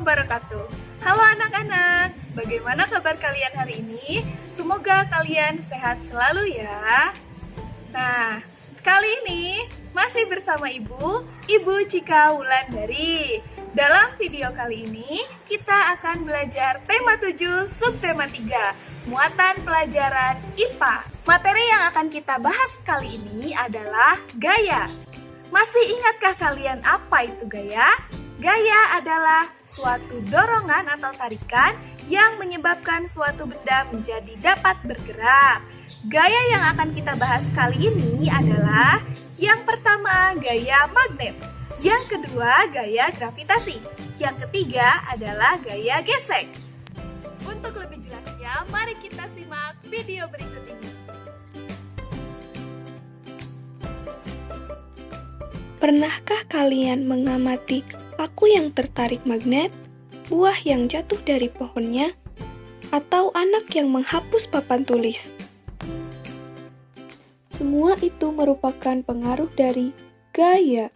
wabarakatuh. Halo anak-anak, bagaimana kabar kalian hari ini? Semoga kalian sehat selalu ya. Nah, kali ini masih bersama Ibu Cika Wulandari. Dalam video kali ini, kita akan belajar tema 7, subtema 3, muatan pelajaran IPA. Materi yang akan kita bahas kali ini adalah gaya. Masih ingatkah kalian apa itu gaya? Gaya adalah suatu dorongan atau tarikan yang menyebabkan suatu benda menjadi dapat bergerak. Gaya yang akan kita bahas kali ini adalah yang pertama, gaya magnet. Yang kedua, gaya gravitasi. Yang ketiga adalah gaya gesek. Untuk lebih jelasnya, mari kita simak video berikut ini. Pernahkah kalian mengamati paku yang tertarik magnet, buah yang jatuh dari pohonnya, atau anak yang menghapus papan tulis? Semua itu merupakan pengaruh dari gaya.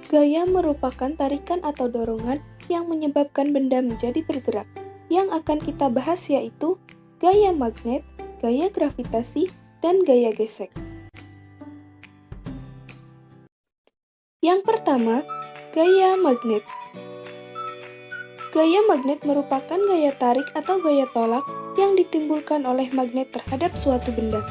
Gaya merupakan tarikan atau dorongan yang menyebabkan benda menjadi bergerak. Yang akan kita bahas yaitu gaya magnet, gaya gravitasi, dan gaya gesek. Yang pertama, gaya magnet. Gaya magnet merupakan gaya tarik atau gaya tolak yang ditimbulkan oleh magnet terhadap suatu benda.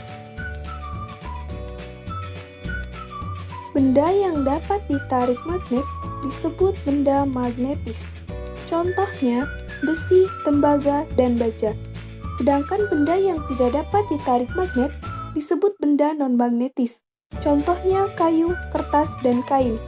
Benda yang dapat ditarik magnet disebut benda magnetis. Contohnya, besi, tembaga, dan baja. Sedangkan benda yang tidak dapat ditarik magnet disebut benda non-magnetis. Contohnya kayu, kertas, dan kain.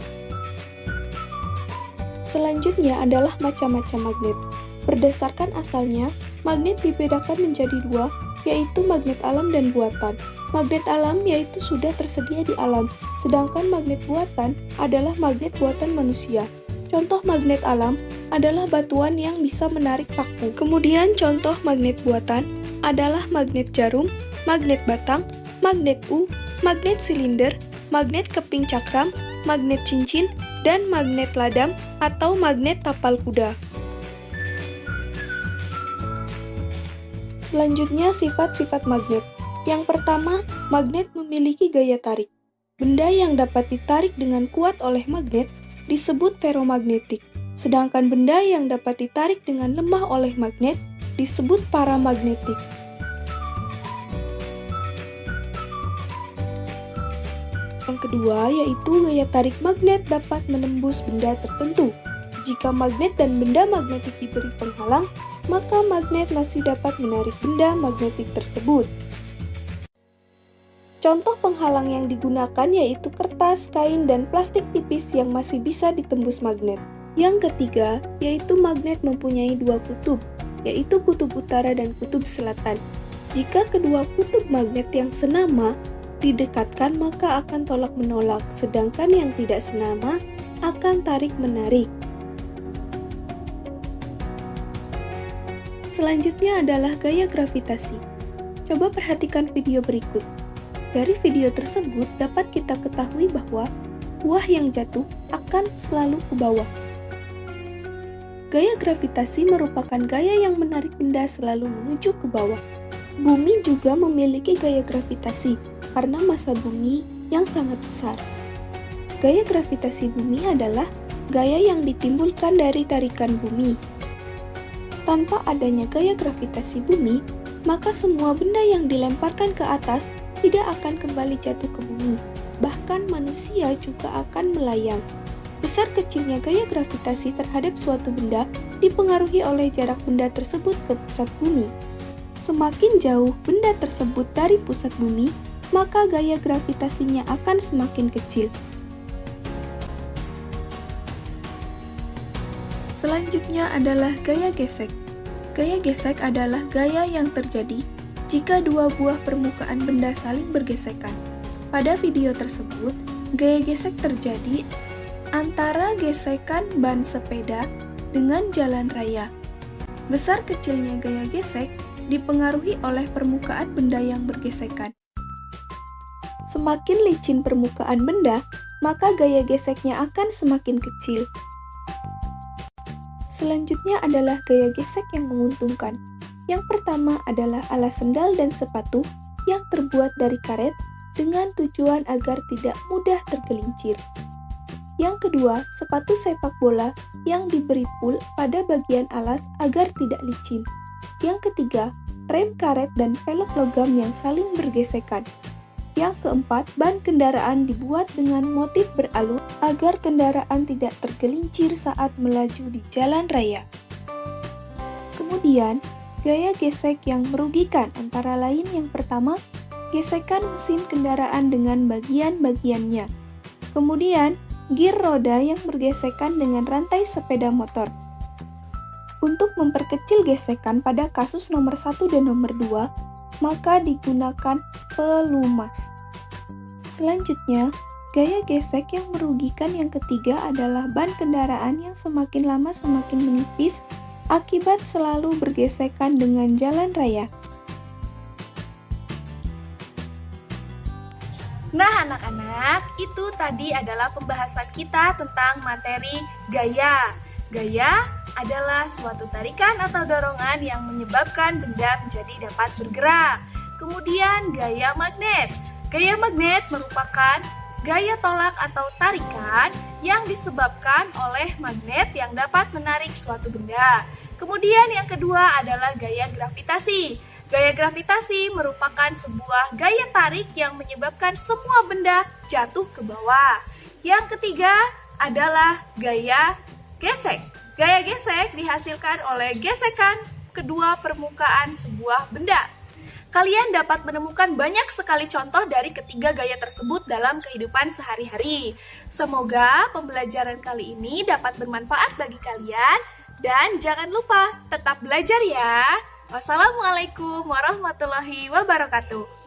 Selanjutnya adalah macam-macam magnet. Berdasarkan asalnya, magnet dibedakan menjadi dua, yaitu magnet alam dan buatan. Magnet alam yaitu sudah tersedia di alam, sedangkan magnet buatan adalah magnet buatan manusia. Contoh magnet alam adalah batuan yang bisa menarik paku. Kemudian contoh magnet buatan adalah magnet jarum, magnet batang, magnet magnet silinder, magnet keping cakram, magnet cincin, dan magnet ladam atau magnet tapal kuda. Selanjutnya sifat-sifat magnet. Yang pertama, magnet memiliki gaya tarik. Benda yang dapat ditarik dengan kuat oleh magnet disebut feromagnetik, sedangkan benda yang dapat ditarik dengan lemah oleh magnet disebut paramagnetik. Yang kedua yaitu gaya tarik magnet dapat menembus benda tertentu. Jika magnet dan benda magnetik diberi penghalang, maka magnet masih dapat menarik benda magnetik tersebut. Contoh penghalang yang digunakan yaitu kertas, kain, dan plastik tipis yang masih bisa ditembus magnet. Yang ketiga yaitu magnet mempunyai dua kutub, yaitu kutub utara dan kutub selatan. Jika kedua kutub magnet yang senama didekatkan maka akan tolak-menolak, sedangkan yang tidak senama akan tarik-menarik. Selanjutnya adalah gaya gravitasi. Coba perhatikan video berikut. Dari video tersebut dapat kita ketahui bahwa buah yang jatuh akan selalu ke bawah. Gaya gravitasi merupakan gaya yang menarik benda selalu menuju ke bawah. Bumi juga memiliki gaya gravitasi karena massa bumi yang sangat besar. Gaya gravitasi bumi adalah gaya yang ditimbulkan dari tarikan bumi. Tanpa adanya gaya gravitasi bumi, maka semua benda yang dilemparkan ke atas tidak akan kembali jatuh ke bumi. Bahkan manusia juga akan melayang. Besar kecilnya gaya gravitasi terhadap suatu benda dipengaruhi oleh jarak benda tersebut ke pusat bumi. Semakin jauh benda tersebut dari pusat bumi, maka gaya gravitasinya akan semakin kecil. Selanjutnya adalah gaya gesek. Gaya gesek adalah gaya yang terjadi jika dua buah permukaan benda saling bergesekan. Pada video tersebut, gaya gesek terjadi antara gesekan ban sepeda dengan jalan raya. Besar kecilnya gaya gesek dipengaruhi oleh permukaan benda yang bergesekan. Semakin licin permukaan benda, maka gaya geseknya akan semakin kecil. Selanjutnya adalah gaya gesek yang menguntungkan. Yang pertama adalah alas sendal dan sepatu yang terbuat dari karet dengan tujuan agar tidak mudah tergelincir. Yang kedua, sepatu sepak bola yang diberi pul pada bagian alas agar tidak licin. Yang ketiga, rem karet dan pelek logam yang saling bergesekan. Yang keempat, ban kendaraan dibuat dengan motif beralur agar kendaraan tidak tergelincir saat melaju di jalan raya. Kemudian, gaya gesek yang merugikan antara lain yang pertama, gesekan mesin kendaraan dengan bagian-bagiannya. Kemudian, gir roda yang bergesekan dengan rantai sepeda motor. Untuk memperkecil gesekan pada kasus nomor 1 dan nomor 2, maka digunakan pelumas. Selanjutnya, gaya gesek yang merugikan yang ketiga adalah ban kendaraan yang semakin lama semakin menipis akibat selalu bergesekan dengan jalan raya. Nah anak-anak, itu tadi adalah pembahasan kita tentang materi gaya. Gaya adalah suatu tarikan atau dorongan yang menyebabkan benda menjadi dapat bergerak. Kemudian gaya magnet. Gaya magnet merupakan gaya tolak atau tarikan yang disebabkan oleh magnet yang dapat menarik suatu benda. Kemudian yang kedua adalah gaya gravitasi. Gaya gravitasi merupakan sebuah gaya tarik yang menyebabkan semua benda jatuh ke bawah. Yang ketiga adalah gaya gesek. Gaya gesek dihasilkan oleh gesekan kedua permukaan sebuah benda. Kalian dapat menemukan banyak sekali contoh dari ketiga gaya tersebut dalam kehidupan sehari-hari. Semoga pembelajaran kali ini dapat bermanfaat bagi kalian dan jangan lupa tetap belajar ya. Wassalamualaikum warahmatullahi wabarakatuh.